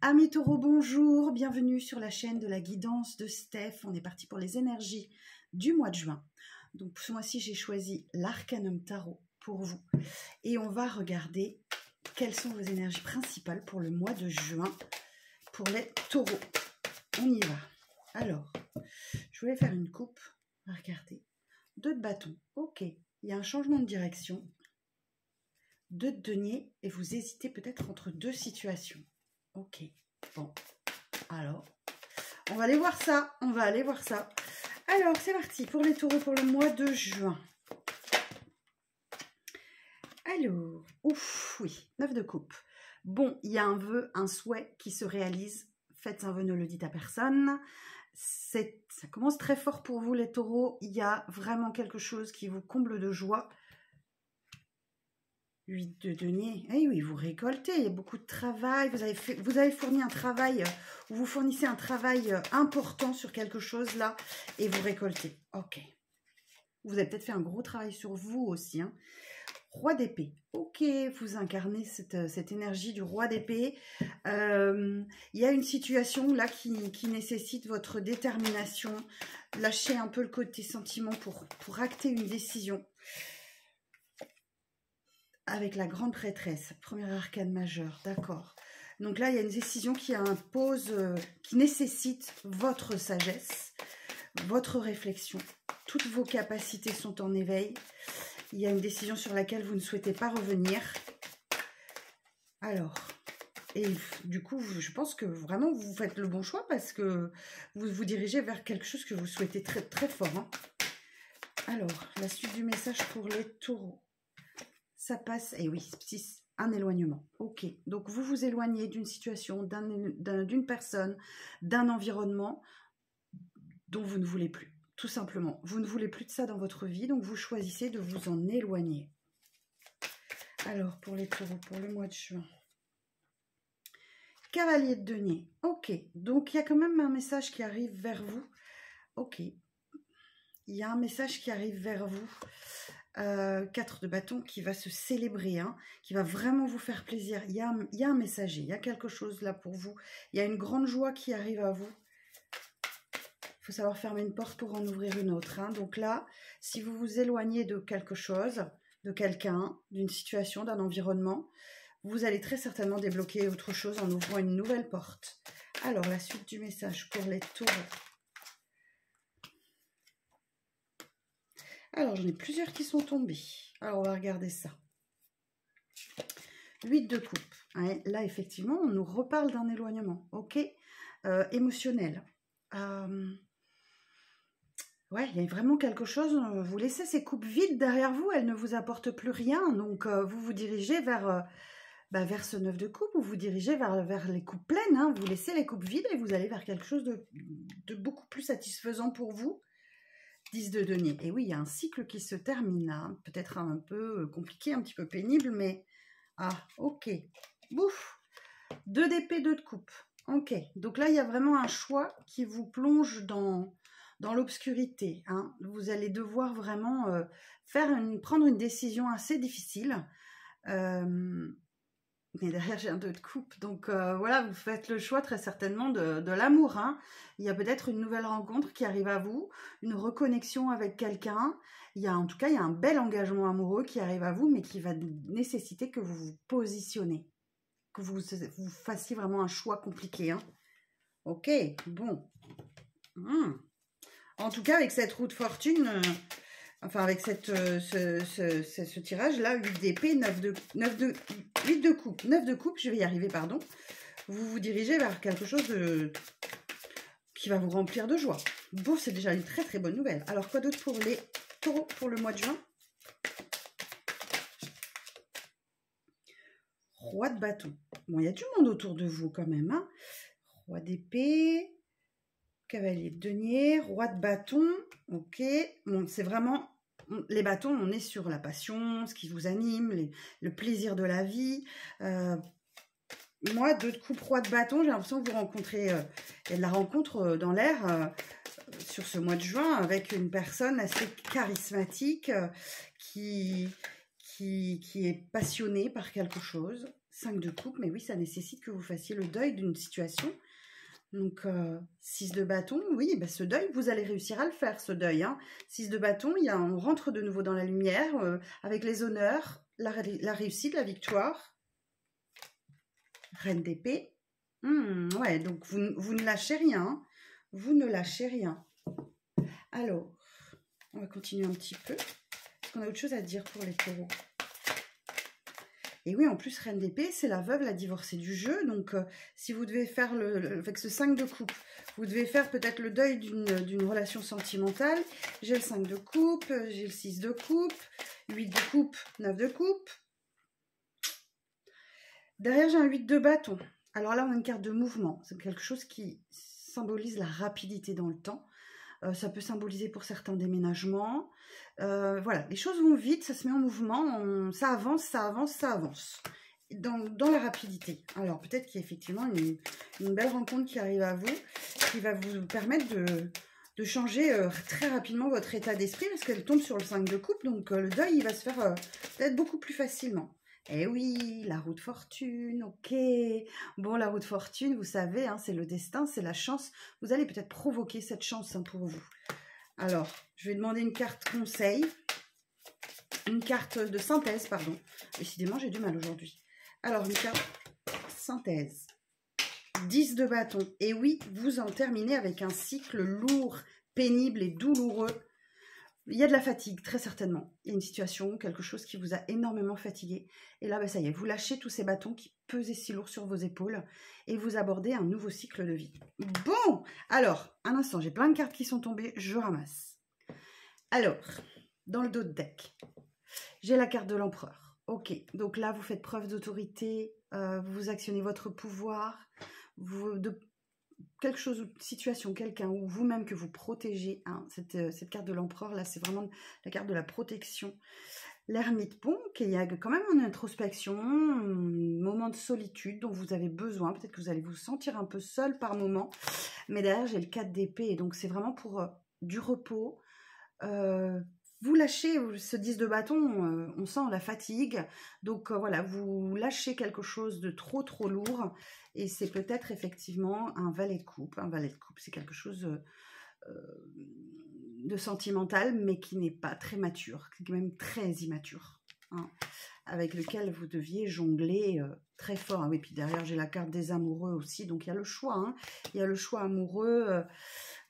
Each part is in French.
Amis taureaux, bonjour, bienvenue sur la chaîne de la guidance de Steph. On est parti pour les énergies du mois de juin. Donc ce mois-ci, j'ai choisi l'Arcanum Tarot pour vous. Et on va regarder quelles sont vos énergies principales pour le mois de juin pour les taureaux. On y va. Alors, je voulais faire une coupe. Regardez. 2 de bâton. Ok, il y a un changement de direction. 2 de denier et vous hésitez peut-être entre 2 situations. Ok, bon, alors, on va aller voir ça, Alors, c'est parti pour les taureaux pour le mois de juin. Alors, ouf, oui, 9 de coupe. Bon, il y a un vœu, un souhait qui se réalise. Faites un vœu, ne le dites à personne. Ça commence très fort pour vous les taureaux. Il y a vraiment quelque chose qui vous comble de joie. 8 de denier, eh oui, vous récoltez, il y a beaucoup de travail, vous avez fourni un travail, vous fournissez un travail important sur quelque chose là, et vous récoltez. Ok. Vous avez peut-être fait un gros travail sur vous aussi. Hein. Roi d'épée, ok, vous incarnez cette énergie du roi d'épée. Il y a une situation là qui nécessite votre détermination. Lâchez un peu le côté sentiment pour acter une décision. Avec la grande prêtresse, première arcane majeure, d'accord. Donc là, il y a une décision qui impose, qui nécessite votre sagesse, votre réflexion. Toutes vos capacités sont en éveil. Il y a une décision sur laquelle vous ne souhaitez pas revenir. Alors, et du coup, je pense que vraiment, vous faites le bon choix parce que vous vous dirigez vers quelque chose que vous souhaitez très, très fort. Hein. Alors, la suite du message pour les taureaux. Ça passe, et oui, 6, un éloignement. Ok, donc vous vous éloignez d'une situation, d'une personne, d'un environnement dont vous ne voulez plus, tout simplement. Vous ne voulez plus de ça dans votre vie, donc vous choisissez de vous en éloigner. Alors, pour les taureaux, pour le mois de juin. Cavalier de denier, ok, donc il y a quand même un message qui arrive vers vous. Ok, il y a un message qui arrive vers vous. 4 de bâton qui va se célébrer, hein, qui va vraiment vous faire plaisir. Il y a un messager, il y a quelque chose là pour vous. Il y a une grande joie qui arrive à vous. Il faut savoir fermer une porte pour en ouvrir une autre. Hein. Donc là, si vous vous éloignez de quelque chose, de quelqu'un, d'une situation, d'un environnement, vous allez très certainement débloquer autre chose en ouvrant une nouvelle porte. Alors, la suite du message pour les taureaux. Alors, j'en ai plusieurs qui sont tombés. Alors, on va regarder ça. 8 de coupe. Ouais, là, effectivement, on nous reparle d'un éloignement. Ok, émotionnel. Ouais, il y a vraiment quelque chose. Vous laissez ces coupes vides derrière vous. Elles ne vous apportent plus rien. Donc, vous vous dirigez vers ce 9 de coupe. Ou vous dirigez vers les coupes pleines. Hein. Vous laissez les coupes vides et vous allez vers quelque chose de beaucoup plus satisfaisant pour vous. 10 de denier. Et oui, il y a un cycle qui se termine là. Peut-être un peu compliqué, un petit peu pénible, mais... Ah, ok. Bouf. 2 d'épée, 2 de coupe. Ok. Donc là, il y a vraiment un choix qui vous plonge dans l'obscurité. Hein. Vous allez devoir vraiment prendre une décision assez difficile. Mais derrière, j'ai un 2 de coupe. Donc, voilà, vous faites le choix très certainement de l'amour. Hein. Il y a peut-être une nouvelle rencontre qui arrive à vous, une reconnexion avec quelqu'un. En tout cas, il y a un bel engagement amoureux qui arrive à vous, mais qui va nécessiter que vous vous positionnez, que vous fassiez vraiment un choix compliqué. Hein. Ok, bon. En tout cas, avec cette roue de fortune... Enfin, avec ce tirage-là, 8 d'épée, 8 de coupe. 9 de coupe, je vais y arriver, pardon. Vous vous dirigez vers quelque chose qui va vous remplir de joie. Bon, c'est déjà une très très bonne nouvelle. Alors, quoi d'autre pour les taureaux pour le mois de juin? Roi de bâton. Bon, il y a du monde autour de vous quand même. Hein. Roi d'épée, cavalier de denier, roi de bâton. Ok, bon, c'est vraiment... Les bâtons, on est sur la passion, ce qui vous anime, le plaisir de la vie. Moi, 2 de coupe, roi de bâton, j'ai l'impression que vous rencontrez... il y a de la rencontre dans l'air sur ce mois de juin avec une personne assez charismatique qui est passionnée par quelque chose. 5 de coupe, mais oui, ça nécessite que vous fassiez le deuil d'une situation. Donc, 6 de bâton, oui, bah, ce deuil, vous allez réussir à le faire, ce deuil. Hein. 6 de bâton, on rentre de nouveau dans la lumière, avec les honneurs, la réussite, la victoire. Reine d'épée. Ouais, donc vous ne lâchez rien. Hein. Vous ne lâchez rien. Alors, on va continuer un petit peu. Est-ce qu'on a autre chose à dire pour les taureaux? Et oui, en plus, reine d'épée, c'est la veuve, la divorcée du jeu. Donc, si vous devez faire avec ce 5 de coupe, vous devez faire peut-être le deuil d'une relation sentimentale. J'ai le 5 de coupe, j'ai le 6 de coupe, 8 de coupe, 9 de coupe. Derrière, j'ai un 8 de bâton. Alors là, on a une carte de mouvement. C'est quelque chose qui symbolise la rapidité dans le temps. Ça peut symboliser pour certains déménagements. Voilà, les choses vont vite, ça se met en mouvement, ça avance, ça avance, ça avance. Dans la rapidité. Alors peut-être qu'il y a effectivement une belle rencontre qui arrive à vous, qui va vous permettre de changer très rapidement votre état d'esprit, parce qu'elle tombe sur le 5 de coupe, donc le deuil, il va se faire peut-être beaucoup plus facilement. Eh oui, la roue de fortune, ok. Bon, la roue de fortune, vous savez, hein, c'est le destin, c'est la chance. Vous allez peut-être provoquer cette chance hein, pour vous. Alors, je vais demander une carte conseil. Une carte de synthèse, pardon. Décidément, j'ai du mal aujourd'hui. Alors, une carte synthèse. 10 de bâton. Et oui, vous en terminez avec un cycle lourd, pénible et douloureux. Il y a de la fatigue, très certainement. Il y a une situation, quelque chose qui vous a énormément fatigué. Et là, ben, ça y est, vous lâchez tous ces bâtons qui pesaient si lourd sur vos épaules et vous abordez un nouveau cycle de vie. Bon, alors, un instant, j'ai plein de cartes qui sont tombées, je ramasse. Alors, dans le dos de deck, j'ai la carte de l'empereur. Ok, donc là, vous faites preuve d'autorité, vous actionnez votre pouvoir, quelque chose, situation, quelqu'un ou vous-même que vous protégez. Hein, cette carte de l'empereur, là, c'est vraiment la carte de la protection. L'ermite, bon, il y a quand même une introspection, un moment de solitude dont vous avez besoin. Peut-être que vous allez vous sentir un peu seul par moment. Mais derrière, j'ai le 4 d'épée. Et donc, c'est vraiment pour du repos. Vous lâchez ce 10 de bâton, on sent la fatigue. Donc, voilà, vous lâchez quelque chose de trop lourd. Et c'est peut-être effectivement un valet de coupe. Un valet de coupe, c'est quelque chose de sentimental, mais qui n'est pas très mature, qui est même très immature, hein, avec lequel vous deviez jongler très fort. Oui, puis derrière, j'ai la carte des amoureux aussi, donc il y a le choix. Hein, il y a le choix amoureux.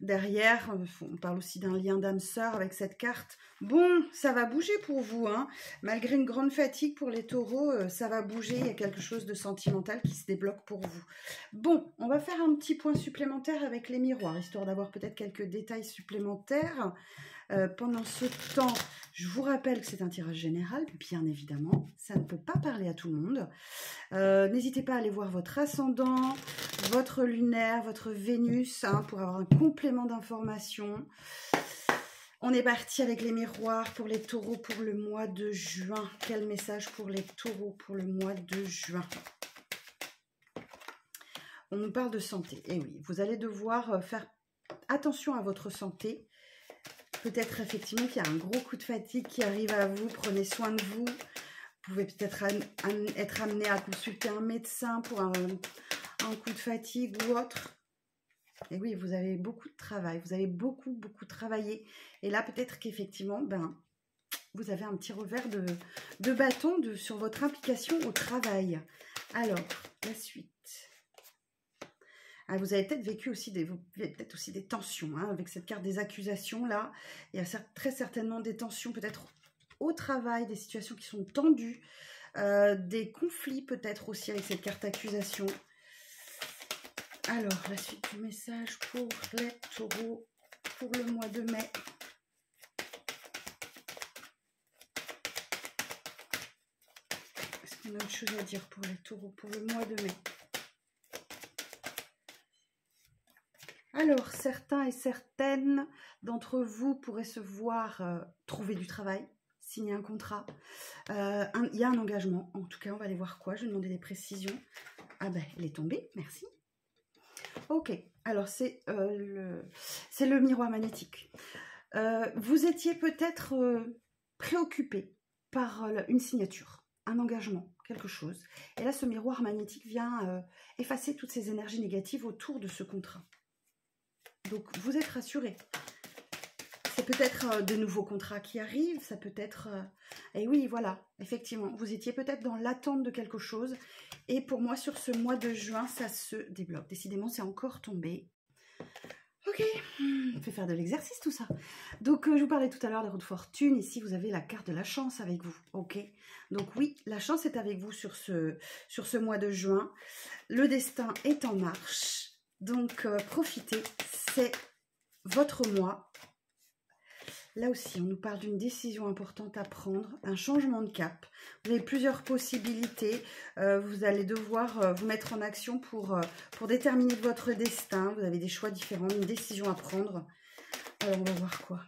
Derrière, on parle aussi d'un lien d'âme sœur avec cette carte. Bon, ça va bouger pour vous, hein. Malgré une grande fatigue pour les taureaux, ça va bouger. Il y a quelque chose de sentimental qui se débloque pour vous. Bon, on va faire un petit point supplémentaire avec les miroirs, histoire d'avoir peut-être quelques détails supplémentaires. Pendant ce temps, je vous rappelle que c'est un tirage général, bien évidemment. Ça ne peut pas parler à tout le monde. N'hésitez pas à aller voir votre ascendant, votre lunaire, votre Vénus, hein, pour avoir un complément d'information. On est parti avec les miroirs pour les taureaux pour le mois de juin. Quel message pour les taureaux pour le mois de juin? On nous parle de santé. Et oui, vous allez devoir faire attention à votre santé. Peut-être effectivement qu'il y a un gros coup de fatigue qui arrive à vous. Prenez soin de vous. Vous pouvez peut-être être amené à consulter un médecin pour un coup de fatigue ou autre. Et oui, vous avez beaucoup de travail. Vous avez beaucoup travaillé. Et là, peut-être qu'effectivement, vous avez un petit revers de bâton sur votre implication au travail. Alors, la suite. Ah, vous avez peut-être vécu aussi des tensions hein, avec cette carte des accusations là. Il y a très certainement des tensions peut-être au travail, des situations qui sont tendues, des conflits peut-être aussi avec cette carte accusation. Alors, la suite du message pour les taureaux pour le mois de mai. Est-ce qu'on a autre chose à dire pour les taureaux pour le mois de mai? Alors, certains et certaines d'entre vous pourraient se voir trouver du travail, signer un contrat. Il y a un engagement. En tout cas, on va aller voir quoi. Je vais demander des précisions. Ah ben, elle est tombée. Merci. Ok. Alors, c'est le miroir magnétique. Vous étiez peut-être préoccupé par une signature. un engagement, quelque chose. Et là, ce miroir magnétique vient effacer toutes ces énergies négatives autour de ce contrat. Donc, vous êtes rassurés. C'est peut-être de nouveaux contrats qui arrivent, ça peut être... Et oui, voilà, effectivement, vous étiez peut-être dans l'attente de quelque chose. Et pour moi, sur ce mois de juin, ça se débloque. Décidément, c'est encore tombé. Ok, on fait faire de l'exercice tout ça. Donc, je vous parlais tout à l'heure des roues de fortune. Ici, vous avez la carte de la chance avec vous. Ok, donc oui, la chance est avec vous sur ce mois de juin. Le destin est en marche. Donc, profitez, c'est votre mois. Là aussi, on nous parle d'une décision importante à prendre, un changement de cap. Vous avez plusieurs possibilités. Vous allez devoir vous mettre en action pour déterminer votre destin. Vous avez des choix différents, une décision à prendre. Alors, on va voir quoi.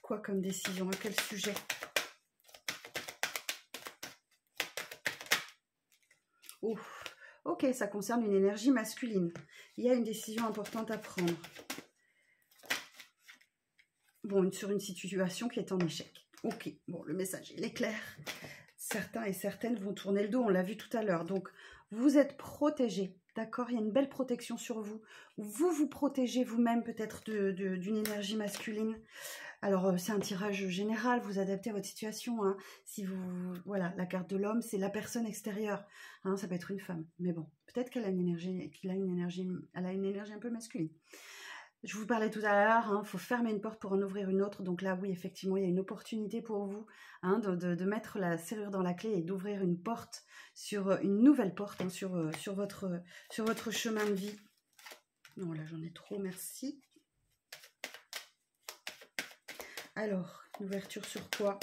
Quoi comme décision? À quel sujet? Oh, ok, ça concerne une énergie masculine. Il y a une décision importante à prendre. Bon, sur une situation qui est en échec. Ok, bon, le message, il est clair. Certains et certaines vont tourner le dos, on l'a vu tout à l'heure. Donc, vous êtes protégés, d'accord? Il y a une belle protection sur vous. Vous vous protégez vous-même peut-être d'une énergie masculine. Alors, c'est un tirage général, vous adaptez à votre situation. Hein. Si vous, voilà, la carte de l'homme, c'est la personne extérieure. Hein, ça peut être une femme, mais bon, peut-être qu'elle a une énergie, elle a une énergie un peu masculine. Je vous parlais tout à l'heure, il faut fermer une porte pour en ouvrir une autre. Donc là, oui, effectivement, il y a une opportunité pour vous de mettre la serrure dans la clé et d'ouvrir une porte, une nouvelle porte sur votre chemin de vie. Non, là, j'en ai trop, merci. Alors, une ouverture sur quoi?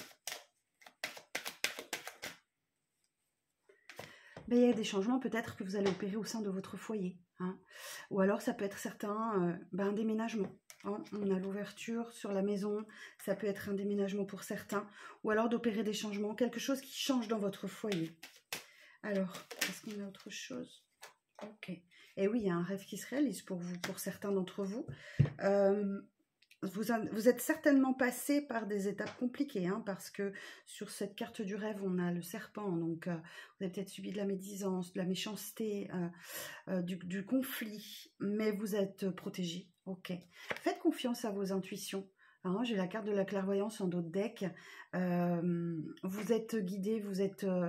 Ben, il y a des changements peut-être que vous allez opérer au sein de votre foyer. Hein. Ou alors, ça peut être un déménagement. Hein. On a l'ouverture sur la maison, ça peut être un déménagement pour certains. Ou alors d'opérer des changements, quelque chose qui change dans votre foyer. Alors, est-ce qu'on a autre chose? Ok. Et oui, il y a un rêve qui se réalise pour vous, pour certains d'entre vous. Vous êtes certainement passé par des étapes compliquées, hein, parce que sur cette carte du rêve, on a le serpent, donc vous avez peut-être subi de la médisance, de la méchanceté, du conflit, mais vous êtes protégé, ok. Faites confiance à vos intuitions. Hein, j'ai la carte de la clairvoyance en dos de deck. Vous êtes guidé,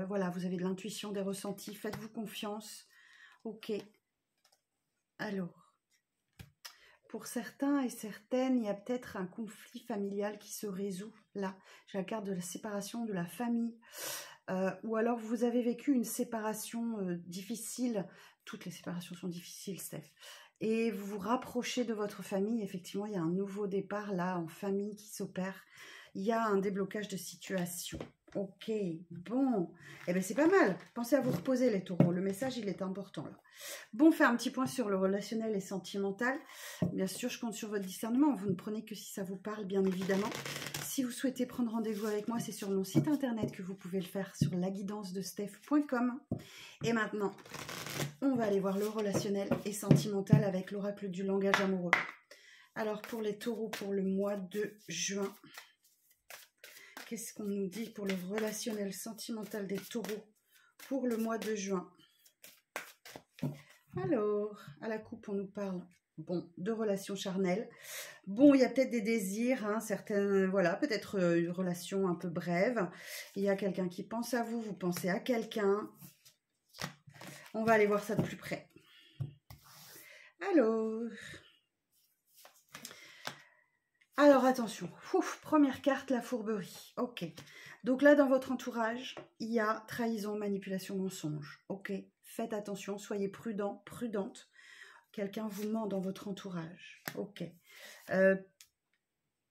voilà, vous avez de l'intuition, des ressentis, faites-vous confiance, ok. Alors... Pour certains et certaines, il y a peut-être un conflit familial qui se résout. Là, j'ai la carte de la séparation de la famille. Ou alors, vous avez vécu une séparation difficile. Toutes les séparations sont difficiles, Steph. Et vous vous rapprochez de votre famille. Effectivement, il y a un nouveau départ là en famille qui s'opère. Il y a un déblocage de situation. Ok, bon. Eh bien, c'est pas mal. Pensez à vous reposer, les taureaux. Le message, il est important, là. Bon, on fait un petit point sur le relationnel et sentimental. Bien sûr, je compte sur votre discernement. Vous ne prenez que si ça vous parle, bien évidemment. Si vous souhaitez prendre rendez-vous avec moi, c'est sur mon site internet que vous pouvez le faire, sur laguidancedesteph.com. Et maintenant, on va aller voir le relationnel et sentimental avec l'oracle du langage amoureux. Alors, pour les taureaux, pour le mois de juin... Qu'est-ce qu'on nous dit pour le relationnel sentimental des taureaux pour le mois de juin? Alors, à la coupe, on nous parle de relations charnelles. Bon, il y a peut-être des désirs, hein, certaines, voilà, peut-être une relation un peu brève. Il y a quelqu'un qui pense à vous, vous pensez à quelqu'un. On va aller voir ça de plus près. Alors, attention, première carte, la fourberie. Ok, donc là, dans votre entourage, il y a trahison, manipulation, mensonge. Ok, faites attention, soyez prudent, prudente. Quelqu'un vous ment dans votre entourage. Ok.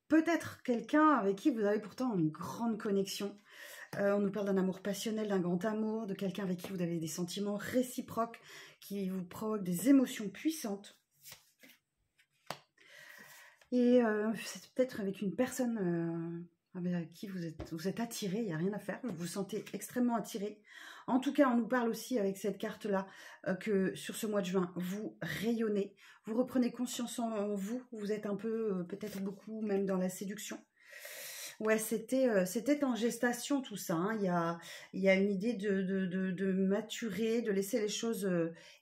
Peut-être quelqu'un avec qui vous avez pourtant une grande connexion. On nous parle d'un amour passionnel, d'un grand amour, de quelqu'un avec qui vous avez des sentiments réciproques, qui vous provoquent des émotions puissantes. Et c'est peut-être avec une personne avec qui vous êtes attiré, il n'y a rien à faire, vous vous sentez extrêmement attiré. En tout cas, on nous parle aussi avec cette carte-là que sur ce mois de juin, vous rayonnez, vous reprenez conscience en vous, vous êtes un peu, peut-être beaucoup, même dans la séduction. Ouais, c'était en gestation tout ça, hein. Il y a une idée de maturer, de laisser les choses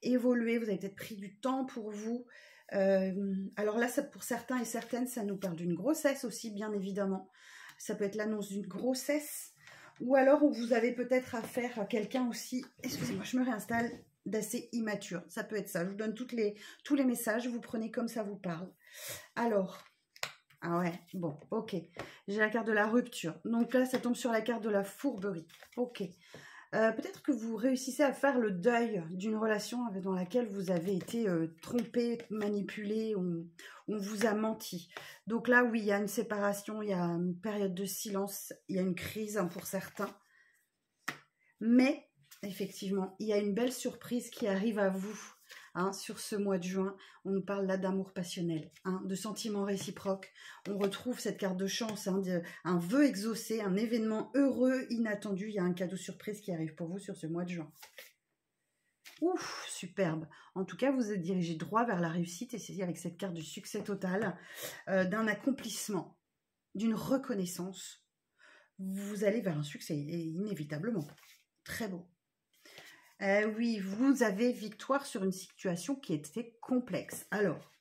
évoluer. Vous avez peut-être pris du temps pour vous. Alors là, ça, pour certains et certaines, ça nous parle d'une grossesse aussi, bien évidemment. Ça peut être l'annonce d'une grossesse. Ou alors, vous avez peut-être affaire à quelqu'un aussi, excusez-moi, je me réinstalle, d'assez immature. Ça peut être ça. Je vous donne tous les messages, vous prenez comme ça vous parle. Alors... Ah ouais, bon, ok. J'ai la carte de la rupture. Donc là, ça tombe sur la carte de la fourberie. Ok. Peut-être que vous réussissez à faire le deuil d'une relation dans laquelle vous avez été trompé, manipulé, on vous a menti. Donc là, oui, il y a une séparation, il y a une période de silence, il y a une crise hein, pour certains. Mais, effectivement, il y a une belle surprise qui arrive à vous. Hein, sur ce mois de juin, on nous parle là d'amour passionnel, hein, de sentiments réciproques. On retrouve cette carte de chance, hein, un vœu exaucé, un événement heureux, inattendu. Il y a un cadeau surprise qui arrive pour vous sur ce mois de juin. Ouf, superbe. En tout cas, vous êtes dirigé droit vers la réussite et c'est avec cette carte du succès total, d'un accomplissement, d'une reconnaissance. Vous allez vers un succès, inévitablement. Très beau. Oui, vous avez victoire sur une situation qui était complexe. Alors,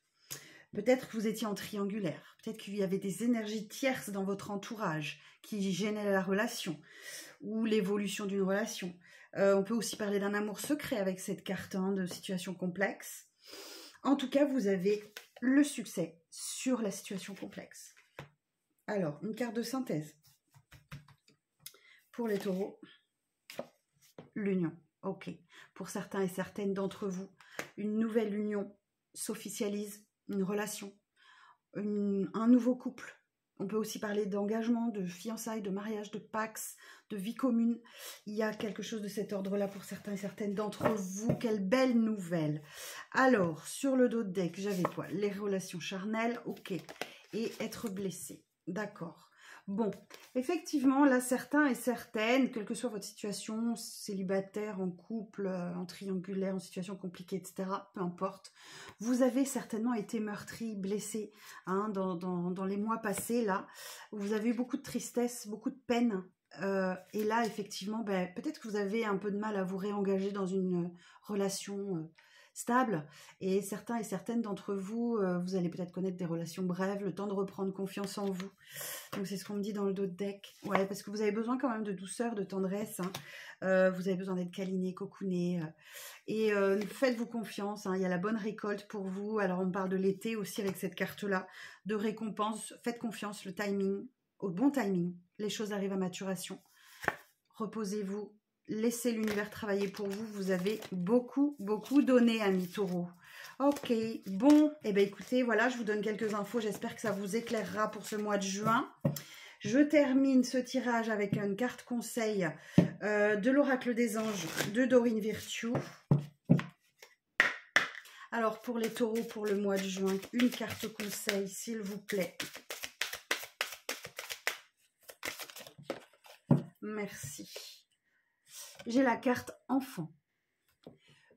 peut-être que vous étiez en triangulaire, peut-être qu'il y avait des énergies tierces dans votre entourage qui gênaient la relation ou l'évolution d'une relation. On peut aussi parler d'un amour secret avec cette carte hein, de situation complexe. En tout cas, vous avez le succès sur la situation complexe. Alors, une carte de synthèse. Pour les taureaux, l'union. Ok, pour certains et certaines d'entre vous, une nouvelle union s'officialise, une relation, un nouveau couple. On peut aussi parler d'engagement, de fiançailles, de mariage, de pax, de vie commune. Il y a quelque chose de cet ordre-là pour certains et certaines d'entre vous. Quelle belle nouvelle! Alors, sur le dos de deck, j'avais quoi? Les relations charnelles, ok. Et être blessé, d'accord. Bon, effectivement, là, certains et certaines, quelle que soit votre situation, célibataire, en couple, en triangulaire, en situation compliquée, etc., peu importe, vous avez certainement été meurtri, blessé hein, dans les mois passés, là. Vous avez eu beaucoup de tristesse, beaucoup de peine. Et là, effectivement, ben, peut-être que vous avez un peu de mal à vous réengager dans une relation stable et certains et certaines d'entre vous, vous allez peut-être connaître des relations brèves, le temps de reprendre confiance en vous. Donc c'est ce qu'on me dit dans le dos de deck. Ouais, parce que vous avez besoin quand même de douceur, de tendresse. Hein. Vous avez besoin d'être câliné, cocooné. Et faites-vous confiance. Hein. Il y a la bonne récolte pour vous. Alors on parle de l'été aussi avec cette carte-là, de récompense. Faites confiance, le timing, au bon timing. Les choses arrivent à maturation. Reposez-vous. Laissez l'univers travailler pour vous. Vous avez beaucoup, beaucoup donné, amis taureaux. Ok, bon, eh bien écoutez, voilà, je vous donne quelques infos. J'espère que ça vous éclairera pour ce mois de juin. Je termine ce tirage avec une carte conseil de l'Oracle des Anges de Dorine Virtue. Alors, pour les taureaux, pour le mois de juin, une carte conseil, s'il vous plaît. Merci. J'ai la carte enfant.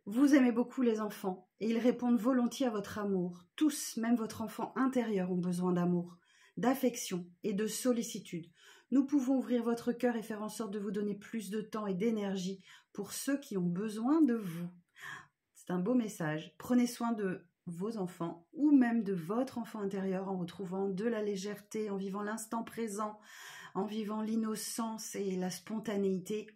Vous aimez beaucoup les enfants et ils répondent volontiers à votre amour. Tous, même votre enfant intérieur, ont besoin d'amour, d'affection et de sollicitude. Nous pouvons ouvrir votre cœur et faire en sorte de vous donner plus de temps et d'énergie pour ceux qui ont besoin de vous. C'est un beau message. Prenez soin de vos enfants ou même de votre enfant intérieur en retrouvant de la légèreté, en vivant l'instant présent, en vivant l'innocence et la spontanéité.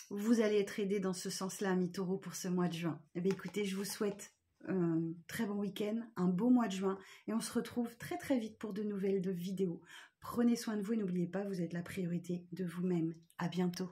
Vous allez être aidé dans ce sens-là, amis taureaux, pour ce mois de juin. Eh bien, écoutez, je vous souhaite un très bon week-end, un beau mois de juin, et on se retrouve très très vite pour de nouvelles vidéos. Prenez soin de vous et n'oubliez pas, vous êtes la priorité de vous-même. À bientôt.